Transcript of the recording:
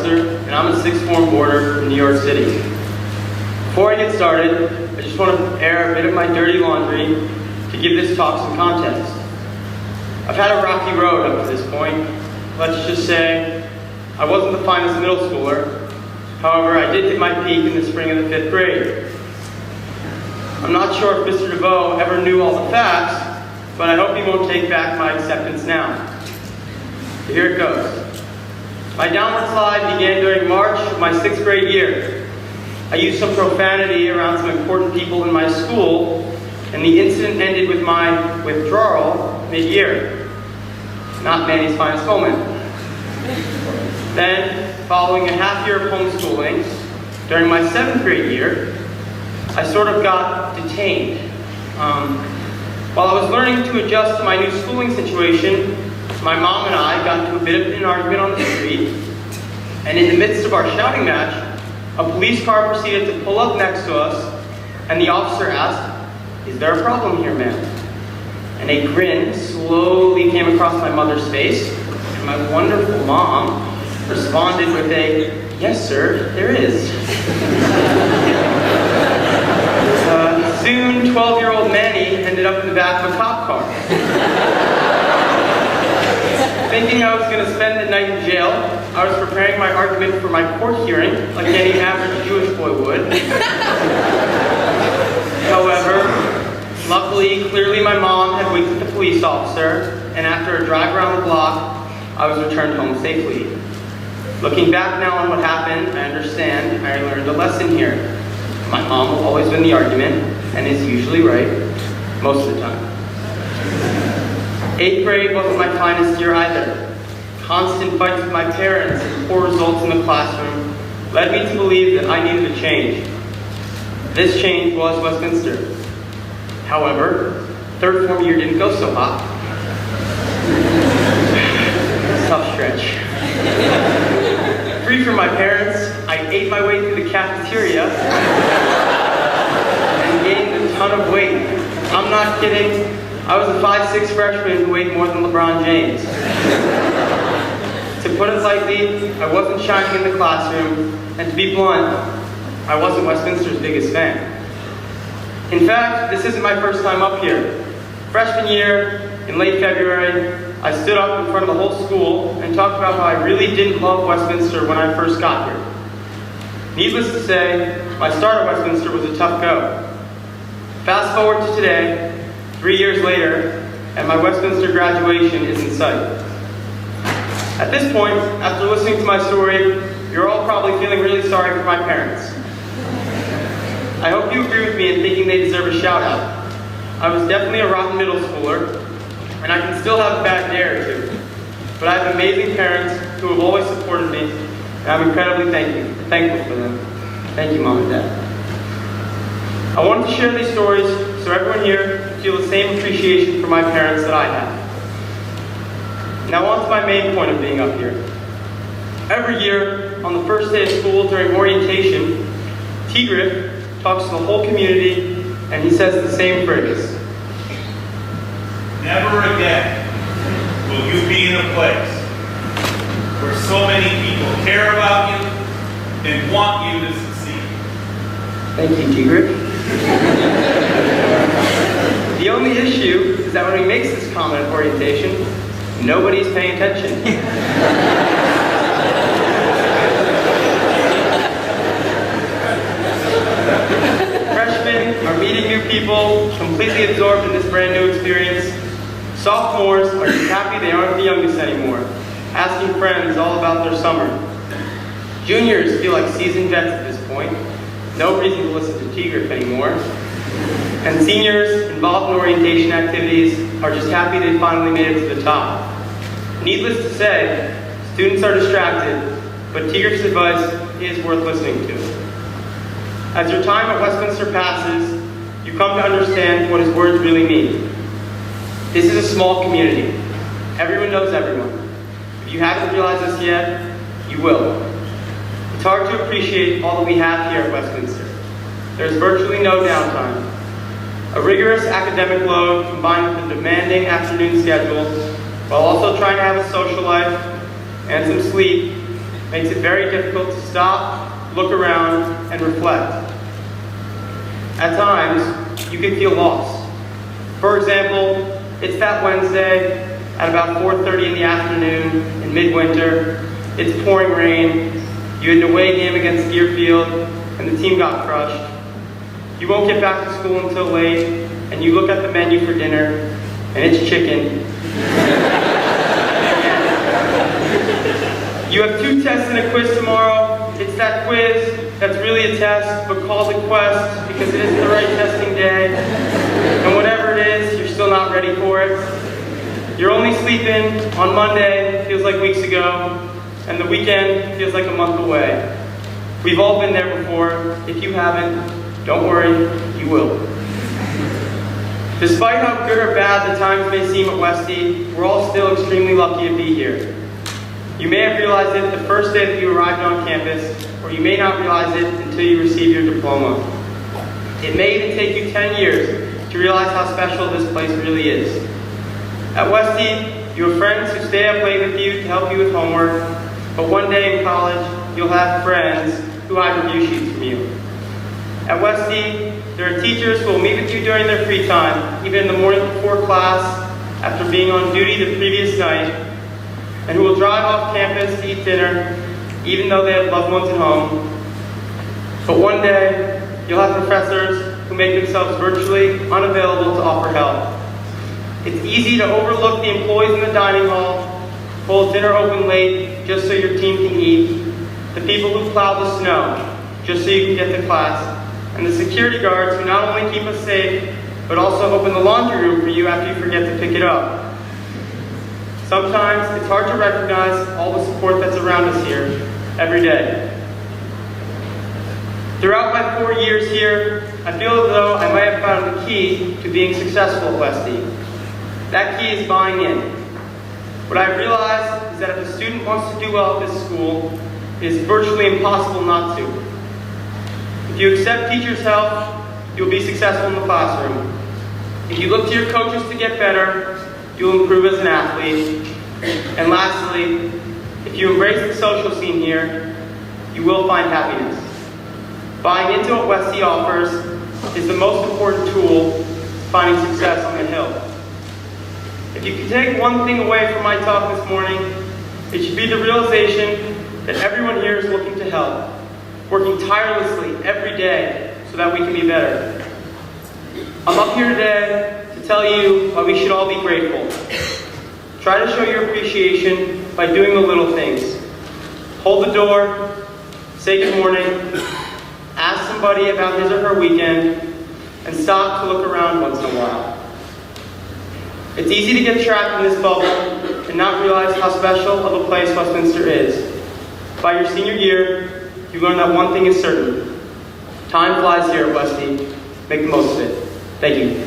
Meltzer, and I'm a sixth form boarder from New York City. Before I get started, I just want to air a bit of my dirty laundry to give this talk some context. I've had a rocky road up to this point. Let's just say I wasn't the finest middle schooler. However, I did hit my peak in the spring of the 5th grade. I'm not sure if Mr. DeVoe ever knew all the facts, but I hope he won't take back my acceptance now. So here it goes. My downward slide began during March of my 6th grade year. I used some profanity around some important people in my school, and the incident ended with my withdrawal mid-year. Not Manny's finest moment. Then, following a half year of homeschooling, during my 7th grade year, I sort of got detained. While I was learning to adjust to my new schooling situation, my mom and I got into a bit of an argument on the street, and in the midst of our shouting match, a police car proceeded to pull up next to us, and the officer asked, "Is there a problem here, ma'am?" And a grin slowly came across my mother's face, and my wonderful mom responded with a, "Yes, sir, there is." Soon, 12-year-old Manny ended up in the back of a cop car. Thinking I was going to spend the night in jail, I was preparing my argument for my court hearing like any average Jewish boy would. However, luckily, clearly my mom had winked at the police officer, and after a drive around the block, I was returned home safely. Looking back now on what happened, I understand I learned a lesson here. My mom will always win the argument, and is usually right, most of the time. 8th grade wasn't my finest year either. Constant fights with my parents and poor results in the classroom led me to believe that I needed a change. This change was Westminster. However, 3rd form year didn't go so hot. Tough stretch. Free from my parents, I ate my way through the cafeteria and gained a ton of weight. I'm not kidding. I was a 5'6" freshman who weighed more than LeBron James. To put it lightly, I wasn't shining in the classroom, and to be blunt, I wasn't Westminster's biggest fan. In fact, this isn't my first time up here. Freshman year, in late February, I stood up in front of the whole school and talked about how I really didn't love Westminster when I first got here. Needless to say, my start at Westminster was a tough go. Fast forward to today, 3 years later, and my Westminster graduation is in sight. At this point, after listening to my story, you're all probably feeling really sorry for my parents. I hope you agree with me in thinking they deserve a shout out. I was definitely a rotten middle schooler, and I can still have a bad day or two. But I have amazing parents who have always supported me, and I'm incredibly thankful for them. Thank you, Mom and Dad. I wanted to share these stories so everyone here can feel the same appreciation for my parents that I have. Now on to my main point of being up here. Every year, on the first day of school during orientation, Tigriff talks to the whole community, and he says the same phrase. Never again will you be in a place where so many people care about you and want you to succeed. Thank you, Tigriff. The only issue is that when he makes this comment at orientation, nobody's paying attention. Freshmen are meeting new people, completely absorbed in this brand new experience. Sophomores are just happy they aren't the youngest anymore, asking friends all about their summer. Juniors feel like seasoned vets at this point. No reason to listen to Tigriff anymore. And seniors involved in orientation activities are just happy they finally made it to the top. Needless to say, students are distracted, but Tigriff's advice is worth listening to. As your time at Westminster passes, you come to understand what his words really mean. This is a small community. Everyone knows everyone. If you haven't realized this yet, you will. It's hard to appreciate all that we have here at Westminster. There's virtually no downtime. A rigorous academic load combined with a demanding afternoon schedule, while also trying to have a social life and some sleep, makes it very difficult to stop, look around, and reflect. At times, you can feel lost. For example, it's that Wednesday at about 4:30 in the afternoon in midwinter. It's pouring rain. You had an away game against Deerfield, and the team got crushed. You won't get back to school until late, and you look at the menu for dinner, and it's chicken. You have 2 tests and a quiz tomorrow. It's that quiz that's really a test, but called a quest because it isn't the right testing day. And whatever it is, you're still not ready for it. You're only sleeping on Monday, feels like weeks ago, and the weekend feels like a month away. We've all been there before. If you haven't, don't worry, you will. Despite how good or bad the times may seem at Westy, we're all still extremely lucky to be here. You may have realized it the first day that you arrived on campus, or you may not realize it until you receive your diploma. It may even take you 10 years to realize how special this place really is. At Westy, you have friends who stay up late with you to help you with homework, but one day in college, you'll have friends who hide review sheets from you. At Westy, there are teachers who will meet with you during their free time, even in the morning before class, after being on duty the previous night, and who will drive off campus to eat dinner, even though they have loved ones at home. But one day, you'll have professors who make themselves virtually unavailable to offer help. It's easy to overlook the employees in the dining hall, hold dinner open late just so your team can eat, the people who plow the snow just so you can get to class, and the security guards who not only keep us safe, but also open the laundry room for you after you forget to pick it up. Sometimes it's hard to recognize all the support that's around us here every day. Throughout my 4 years here, I feel as though I might have found the key to being successful at Westy. That key is buying in. What I've realized is that if a student wants to do well at this school, it is virtually impossible not to. If you accept teachers' help, you'll be successful in the classroom. If you look to your coaches to get better, you'll improve as an athlete. And lastly, if you embrace the social scene here, you will find happiness. Buying into what Westy offers is the most important tool to finding success on the hill. If you could take one thing away from my talk this morning, it should be the realization that everyone here is looking to help, working tirelessly every day so that we can be better. I'm up here today to tell you why we should all be grateful. Try to show your appreciation by doing the little things. Hold the door, say good morning, ask somebody about his or her weekend, and stop to look around once in a while. It's easy to get trapped in this bubble and not realize how special of a place Westminster is. By your senior year, you learn that one thing is certain. Time flies here at Westy. Make the most of it. Thank you.